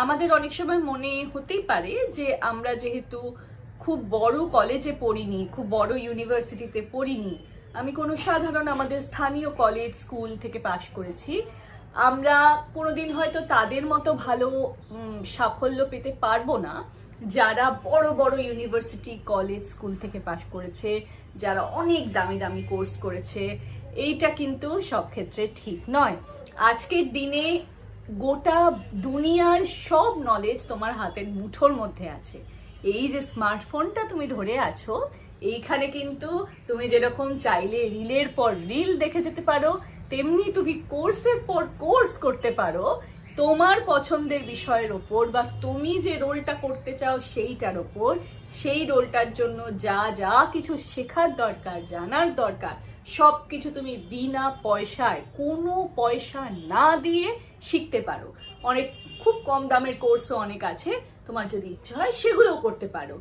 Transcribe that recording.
আমাদের অনেক সময় মনে হতেই পারে যে আমরা যেহেতু খুব বড় কলেজে পড়িনি, খুব বড় ইউনিভার্সিটিতে পড়িনি, আমি কোনো সাধারণ আমাদের স্থানীয় কলেজ স্কুল থেকে পাশ করেছি, আমরা কোনোদিন হয়তো তাদের মতো ভালো সাফল্য পেতে পারবো না যারা বড় বড় ইউনিভার্সিটি কলেজ স্কুল থেকে পাশ করেছে, যারা অনেক দামি দামি কোর্স করেছে। এইটা কিন্তু সব ক্ষেত্রে ঠিক নয়। আজকের দিনে গোটা দুনিয়ার সব নলেজ তোমার হাতের মুঠোর মধ্যে আছে। এই যে স্মার্টফোনটা তুমি ধরে আছো, এইখানে কিন্তু তুমি যেরকম চাইলে রিলের পর রিল দেখে যেতে পারো, তেমনি তুমি কোর্সের পর কোর্স করতে পারো তোমার পছন্দের বিষয়ের ওপর, বা তুমি যে রোলটা করতে চাও সেইটার ওপর। সেই রোলটার জন্য যা যা কিছু শেখার দরকার, জানার দরকার, সব কিছু তুমি বিনা পয়সায়, কোনো পয়সা না দিয়ে শিখতে পারো। অনেক খুব কম দামের কোর্সও অনেক আছে, তোমার যদি ইচ্ছা হয় সেগুলোও করতে পারো।